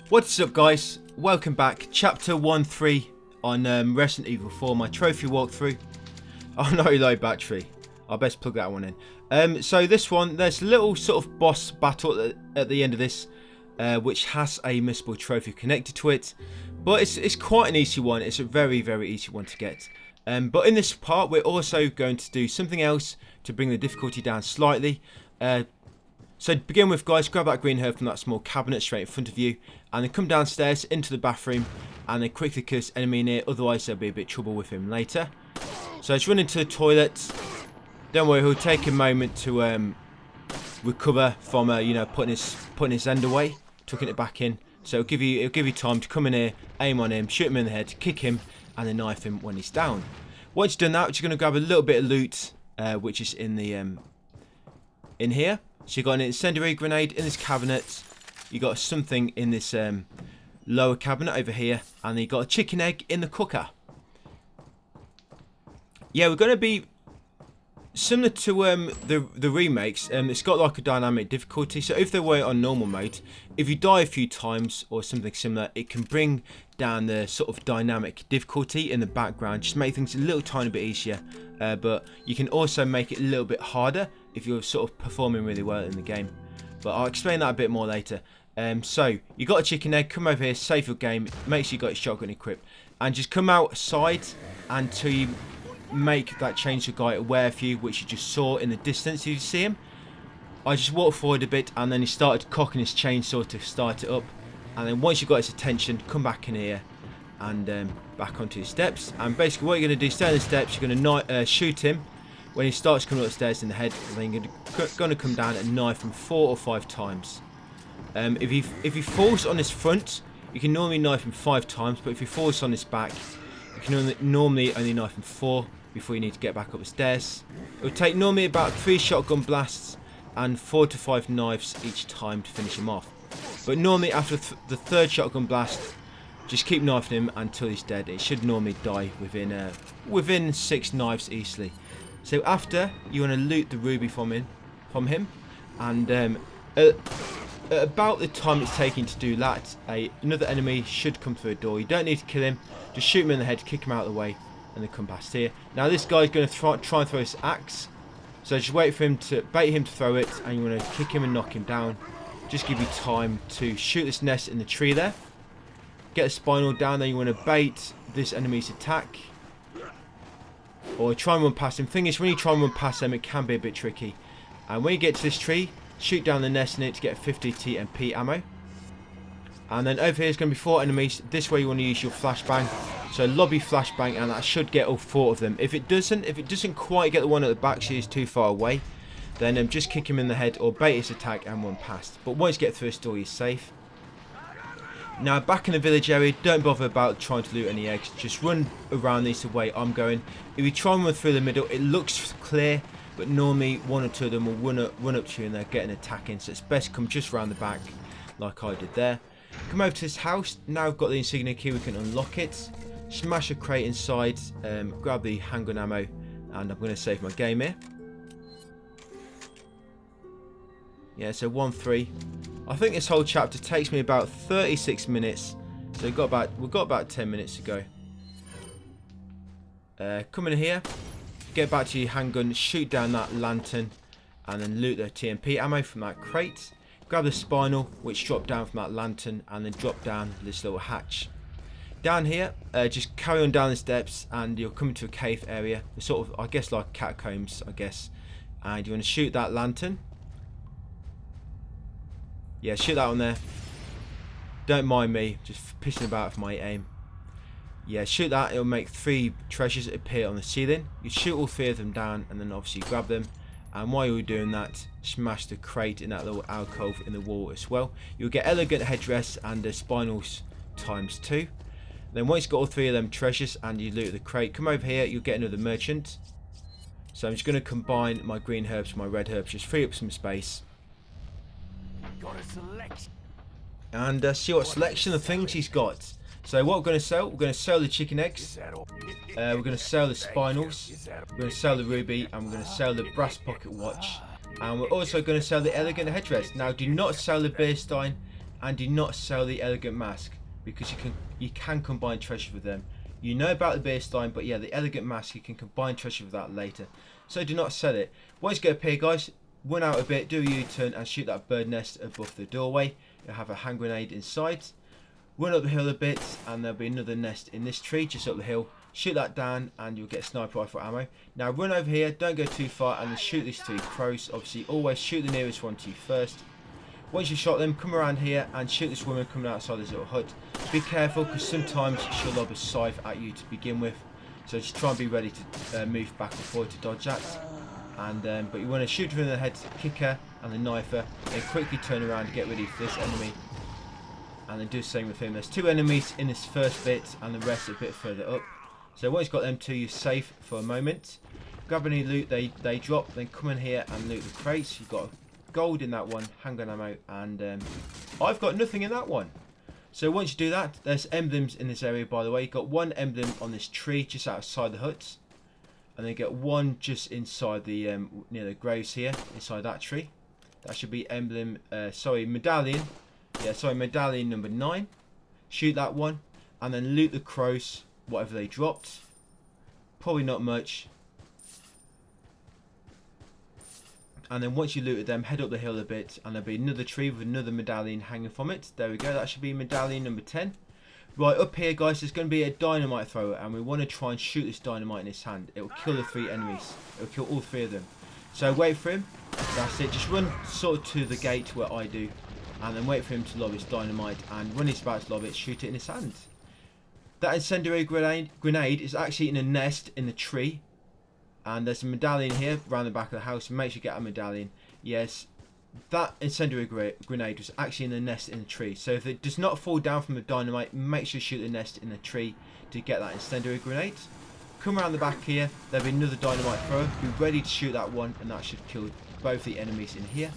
What's up, guys? Welcome back. Chapter 1-3 on Resident Evil 4, my trophy walkthrough. Oh no, low battery. I'll best plug that one in. So this one, there's a little sort of boss battle at the end of this, which has a missable trophy connected to it. But it's quite an easy one. It's a very, very easy one to get. But in this part, we're also going to do something else to bring the difficulty down slightly. So to begin with, guys, grab that green herb from that small cabinet straight in front of you, and then come downstairs into the bathroom and then quickly kill this enemy in here, otherwise there'll be a bit of trouble with him later. So let's run into the toilet. Don't worry, he'll take a moment to recover from you know, putting his end away, tucking it back in. So it'll give you time to come in here, aim on him, shoot him in the head, kick him, and then knife him when he's down. Once you've done that, we're just going to grab a little bit of loot, which is in the in here. So you got an incendiary grenade in this cabinet. You got something in this lower cabinet over here, and then you got a chicken egg in the cooker. Yeah, we're going to be similar to the remakes. It's got like a dynamic difficulty. So if they were on normal mode, if you die a few times or something similar, it can bring down the sort of dynamic difficulty in the background, just make things a little tiny bit easier. But you can also make it a little bit harder if you're sort of performing really well in the game. But I'll explain that a bit more later. So you got a chicken egg, come over here, save your game, make sure you got your shotgun equipped, and just come outside until you make that chainsaw guy aware of you, which you just saw in the distance. Did you see him? I just walked forward a bit, and then he started cocking his chainsaw to start it up. And then once you got his attention, come back in here and back onto the steps. And basically what you're going to do, stay on the steps, you're going to shoot him when he starts coming up the stairs in the head, and then you're going to come down and knife him 4 or 5 times. If he falls on his front, you can normally knife him 5 times, but if he falls on his back, you can normally only knife him 4 before you need to get back up the stairs. It will take normally about 3 shotgun blasts and 4 to 5 knives each time to finish him off. But normally after the 3rd shotgun blast, just keep knifing him until he's dead. It should normally die within 6 knives easily. So after, you want to loot the ruby from him, and at about the time it's taking to do that, another enemy should come through a door. You don't need to kill him, just shoot him in the head, kick him out of the way, and then come past here. Now this guy's going to try and throw his axe, so just wait for him to bait him to throw it, and you want to kick him and knock him down. Just give you time to shoot this nest in the tree there, get the spinal down. Then you want to bait this enemy's attack, or try and run past him. Thing is, when you try and run past them, it can be a bit tricky. And when you get to this tree, shoot down the nest in it to get 50 TMP ammo. And then over here is going to be 4 enemies. This way you want to use your flashbang. So lobby flashbang, and that should get all 4 of them. If it doesn't quite get the one at the back, she is too far away, then just kick him in the head or bait his attack and run past. But once you get through this door, you're safe. Now back in the village area, don't bother about trying to loot any eggs. Just run around these the way I'm going. If you try and run through the middle, it looks clear, but normally 1 or 2 of them will run up to you and they're getting attacking. So it's best to come just around the back like I did there. Come over to this house. Now I've got the insignia key, we can unlock it. Smash a crate inside, grab the handgun ammo, and I'm going to save my game here. Yeah, so 1-3. I think this whole chapter takes me about 36 minutes. So we've got about 10 minutes to go. Come in here, get back to your handgun, shoot down that lantern, and then loot the TMP ammo from that crate. Grab the spinal, which dropped down from that lantern, and then drop down this little hatch. Down here, just carry on down the steps, and you'll come to a cave area, sort of, I guess, like catacombs, I guess. And you want to shoot that lantern. Yeah, shoot that one there. Don't mind me, just pissing about with my aim. Yeah, shoot that. It'll make 3 treasures appear on the ceiling. You shoot all 3 of them down, and then obviously grab them. And while you're doing that, smash the crate in that little alcove in the wall as well. You'll get elegant headdress and the spinals ×2. Then once you've got all 3 of them treasures and you loot the crate, come over here, you'll get another merchant. So I'm just going to combine my green herbs with my red herbs, just free up some space. And see what selection of things he's got. So what we're going to sell the chicken eggs, we're going to sell the spinals, we're going to sell the ruby, and we're going to sell the brass pocket watch. And we're also going to sell the elegant headdress. Now do not sell the beer stein and do not sell the elegant mask, because you can combine treasure with them. You know about the beer stein, but yeah, the elegant mask, you can combine treasure with that later. So do not sell it. Once you get up here, guys, run out a bit, do a U-turn and shoot that bird nest above the doorway. You'll have a hand grenade inside. Run up the hill a bit and there'll be another nest in this tree just up the hill. Shoot that down and you'll get sniper rifle ammo. Now run over here, don't go too far, and then shoot these 3 crows. Obviously always shoot the nearest one to you first. Once you've shot them, come around here and shoot this woman coming outside this little hut. Be careful, because sometimes she'll lob a scythe at you to begin with. So just try and be ready to move back and forward to dodge that. And but you want to shoot her in the head, kick her, and then knife her. Then quickly turn around and get ready for this enemy. And then do the same with him. There's 2 enemies in this first bit, and the rest a bit further up. So once you've got them 2, you're safe for a moment. Grab any loot they drop, then come in here and loot the crates. You've got gold in that one, handgun ammo, and I've got nothing in that one. So once you do that, there's emblems in this area, by the way. You've got 1 emblem on this tree just outside the huts, and then you get 1 just inside the near the graves here, inside that tree. That should be emblem, medallion. Yeah, sorry, medallion number 9. Shoot that one, and then loot the crows, whatever they dropped. Probably not much. And then once you looted them, head up the hill a bit, and there'll be another tree with another medallion hanging from it. There we go, that should be medallion number 10. Right, up here, guys, there's going to be a dynamite thrower, and we want to try and shoot this dynamite in his hand. It will kill the 3 enemies. It will kill all 3 of them. So wait for him. That's it. Just run sort of to the gate where I do, and then wait for him to lob his dynamite, and when he's about to lob it, shoot it in his hand. That incendiary grenade is actually in a nest in the tree. And there's a medallion here around the back of the house. Make sure you get a medallion. Yes, that incendiary grenade was actually in the nest in the tree. So if it does not fall down from the dynamite, make sure you shoot the nest in the tree to get that incendiary grenade. Come around the back here. There'll be another dynamite thrower. Be ready to shoot that one, and that should kill both the enemies in here.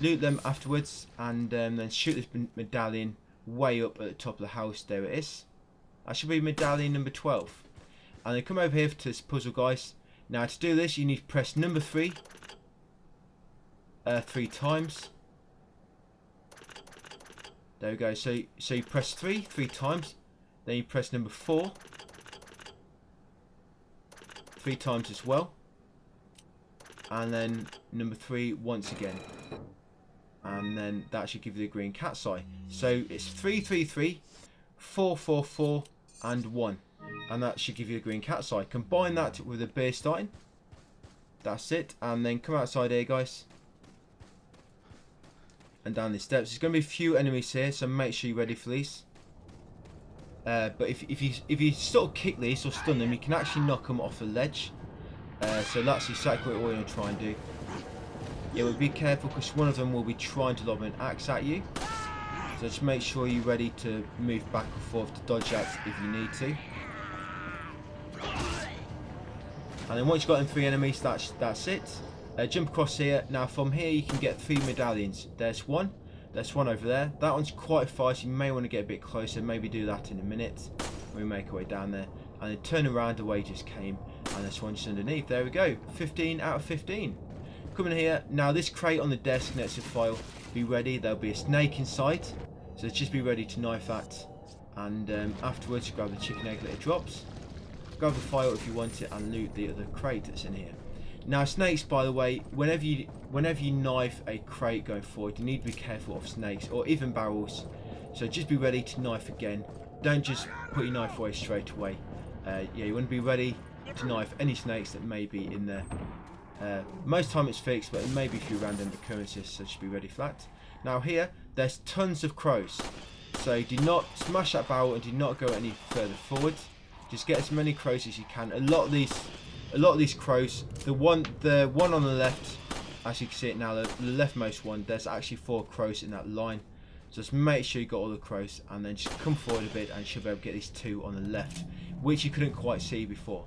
Loot them afterwards, and then shoot this medallion way up at the top of the house. There it is. That should be medallion number 12. And then come over here to this puzzle, guys. Now to do this, you need to press number 3 3 times. There we go. So you press 3 times, then you press number 4 3 times as well, and then number 3 once again, and then that should give you the green cat's eye. So it's 3 3 3 4 4 4 and 1. And that should give you a green cat's eye. Combine that with a beer stein. That's it. And then come outside here, guys. And down these steps. There's going to be a few enemies here, so make sure you're ready for these. But if you sort of kick these or stun them, you can actually knock them off the ledge. So that's exactly what we're going to try and do. Yeah, but be careful, because one of them will be trying to lob an axe at you. So just make sure you're ready to move back and forth to dodge that if you need to. And then once you've got them 3 enemies, that's it. Jump across here. Now from here you can get 3 medallions. There's one over there. That one's quite far, so you may want to get a bit closer. Maybe do that in a minute when we make our way down there. And then turn around the way you just came. And this one just underneath. There we go. 15 out of 15. Come in here. Now this crate on the desk next to the file. Be ready. There'll be a snake inside. So just be ready to knife that. And afterwards grab the chicken egg that it drops. Grab the file if you want it, and loot the other crate that's in here. Now snakes, by the way, whenever you knife a crate going forward, you need to be careful of snakes or even barrels. So just be ready to knife again. Don't just put your knife away straight away. Yeah, you want to be ready to knife any snakes that may be in there. Most time it's fixed, but it may be a few random occurrences, so just be ready for that. Now here, there's tons of crows. So do not smash that barrel and do not go any further forward. Just get as many crows as you can. A lot of these crows, the one on the left, as you can see it now, the leftmost one, there's actually 4 crows in that line. So just make sure you got all the crows, and then just come forward a bit and you should be able to get these 2 on the left, which you couldn't quite see before.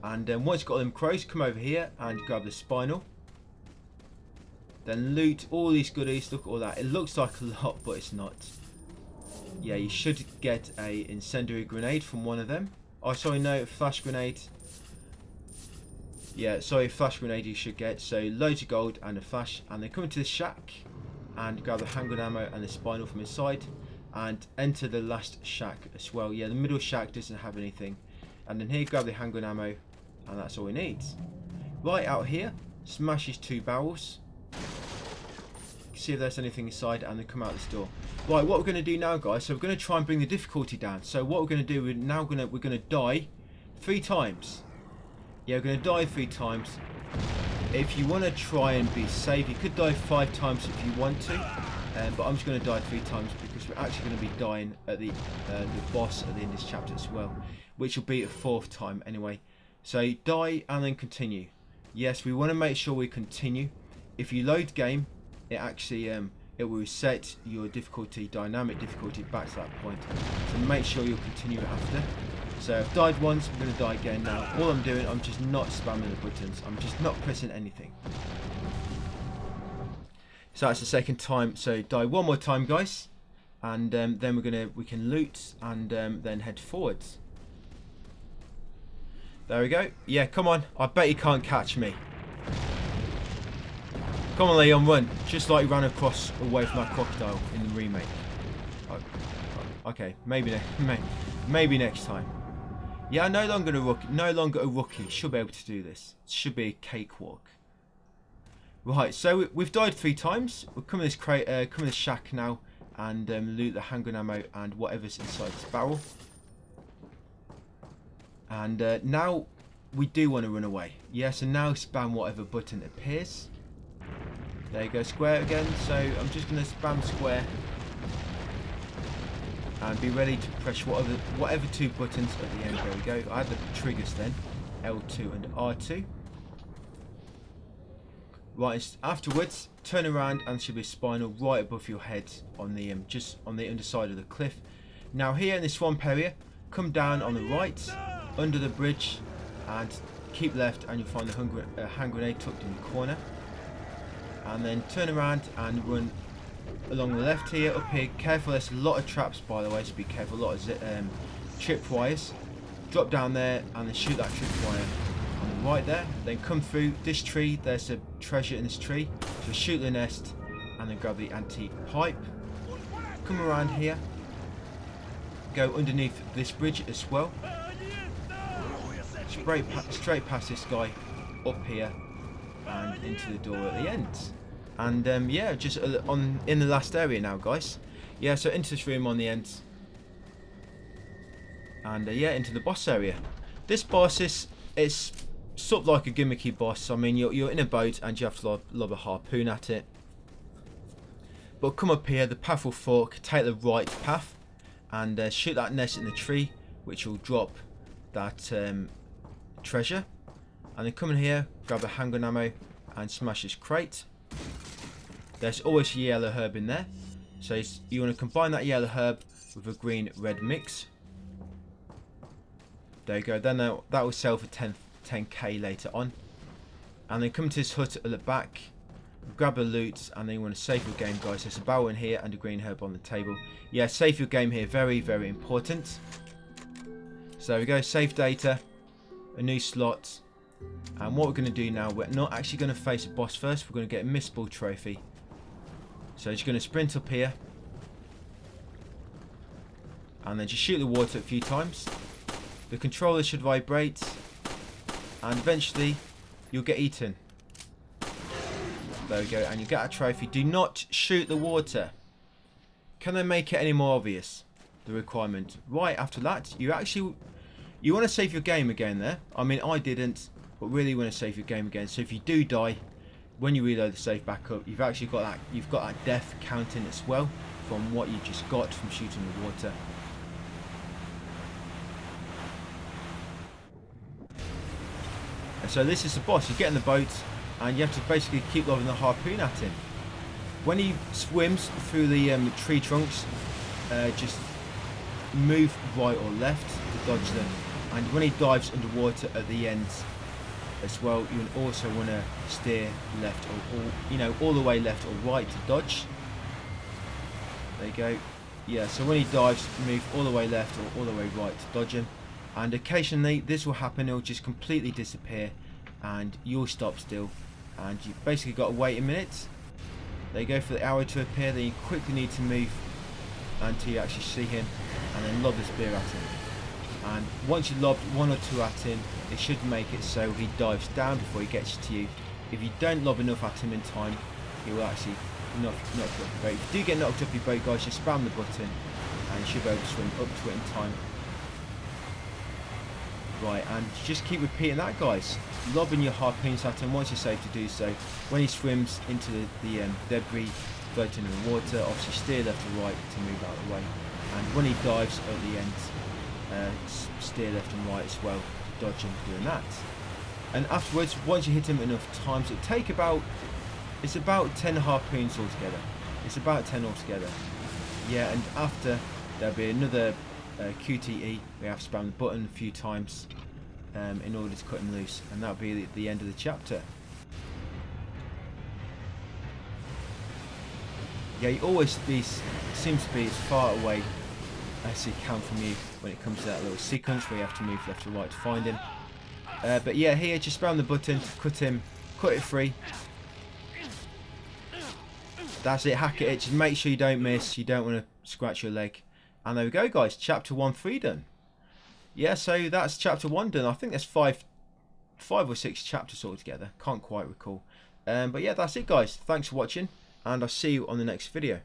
And then once you've got them crows, come over here and grab the spinal. Then loot all these goodies. Look at all that. It looks like a lot, but it's not. Yeah, you should get a incendiary grenade from one of them. Oh, sorry, no, flash grenade. Yeah, sorry, flash grenade you should get. So loads of gold and a flash. And then come into the shack. and grab the handgun ammo and the spinal from inside, and enter the last shack as well. Yeah, the middle shack doesn't have anything. And then here, grab the handgun ammo, and that's all we need. Right out here, smash these 2 barrels. See if there's anything inside, and then come out this door. Right, what we're going to do now, guys, so we're going to try and bring the difficulty down. So what we're going to do, we're going to die 3 times. Yeah, we're going to die 3 times. If you want to try and be safe, you could die 5 times if you want to, but I'm just going to die 3 times because we're actually going to be dying at the boss at the end of this chapter as well, which will be a 4th time anyway. So die and then continue. Yes, we want to make sure we continue. If you load game, it actually it will reset your difficulty, dynamic difficulty, back to that point. So make sure you'll continue after. So I've died once, I'm going to die again now. All I'm doing, I'm just not spamming the buttons. I'm just not pressing anything. So that's the 2nd time. So die 1 more time, guys, and then we can loot and then head forwards. There we go. Yeah, come on. I bet you can't catch me. Come on, Leon, run. Just like you ran across away from that crocodile in the remake. Okay, maybe next time. Yeah, no longer a rookie. Should be able to do this. It should be a cakewalk. Right, so we've died 3 times. We'll come in this crate, come in this shack now, and loot the handgun ammo and whatever's inside this barrel. And now we do want to run away. Yeah, so now spam whatever button appears. There you go, square again. So I'm just going to spam square and be ready to press whatever 2 buttons at the end. There we go. I had the triggers then, L2 and R2. Right, afterwards, turn around and there should be a spinal right above your head on the just on the underside of the cliff. Now here in this swamp area, come down on the right, under the bridge, and keep left, and you'll find the hand grenade tucked in the corner. And then turn around and run along the left here, up here. Careful, there's a lot of traps, by the way, so be careful. A lot of trip wires. Drop down there and then shoot that trip wire on the right there. Then come through this tree. There's a treasure in this tree. So shoot the nest and then grab the antique pipe. Come around here. Go underneath this bridge as well. Straight past this guy up here and into the door at the end. And yeah, just in the last area now, guys. Yeah, so into this room on the end. And yeah, into the boss area. This boss is sort of like a gimmicky boss. I mean, you're in a boat and you have to lob a harpoon at it. But come up here, the path will fork, take the right path, and shoot that nest in the tree, which will drop that treasure. And then come in here, grab a handgun ammo, and smash this crate. There's always a yellow herb in there, so you want to combine that yellow herb with a green-red mix. There you go. Then that will sell for 10k later on. And then come to this hut at the back, grab a loot, and then you want to save your game, guys. There's a barrel in here and a green herb on the table. Yeah, save your game here. Very, very important. So there we go. Save data, a new slot. And what we're going to do now, we're not actually going to face a boss first. We're going to get a missable trophy. So just going to sprint up here. And then just shoot the water a few times. The controller should vibrate. And eventually, you'll get eaten. There we go. And you get a trophy. Do not shoot the water. Can they make it any more obvious? The requirement. Right after that, you want to save your game again there. I mean, I didn't. But really want to save your game again. So if you do die, when you reload the save back up, you've actually got that death counting as well from what you just got from shooting the water. And so this is the boss. You get in the boat and you have to basically keep lobbing the harpoon at him. When he swims through the tree trunks, just move right or left to dodge them. And when he dives underwater at the end as well, you also want to steer left or all the way left or right to dodge. There you go. Yeah, so when he dives, move all the way left or all the way right to dodge him. And occasionally this will happen, it'll just completely disappear and you'll stop still. And you've basically got to wait a minute They go for the arrow to appear, then you quickly need to move until you actually see him, and then lob the spear at him. And once you lob 1 or 2 at him, it should make it so he dives down before he gets to you. If you don't lob enough at him in time, he will actually knock you off your boat. If you do get knocked off your boat, guys, just spam the button and you should be able to swim up to it in time. Right, and just keep repeating that, guys. Lobbing your harpoons at him once you're safe to do so. When he swims into the debris floating in the water, obviously steer left or right to move out of the way. And when he dives at the end, steer left and right as well, dodging, doing that. And afterwards, once you hit him enough times, it take about, it's about 10 harpoons altogether. It's about 10 altogether. Yeah, and after there'll be another QTE. We have to spam the button a few times in order to cut him loose, and that'll be the end of the chapter. Yeah, you always seems to be as far away as he can from you when it comes to that little sequence where you have to move left or right to find him. But yeah, here just spam the button to cut it free. That's it, hack it, just make sure you don't miss, you don't want to scratch your leg. And there we go, guys, chapter 1 free done. Yeah, so that's chapter 1 done. I think there's five or six chapters altogether, can't quite recall. But yeah, that's it, guys, thanks for watching, and I'll see you on the next video.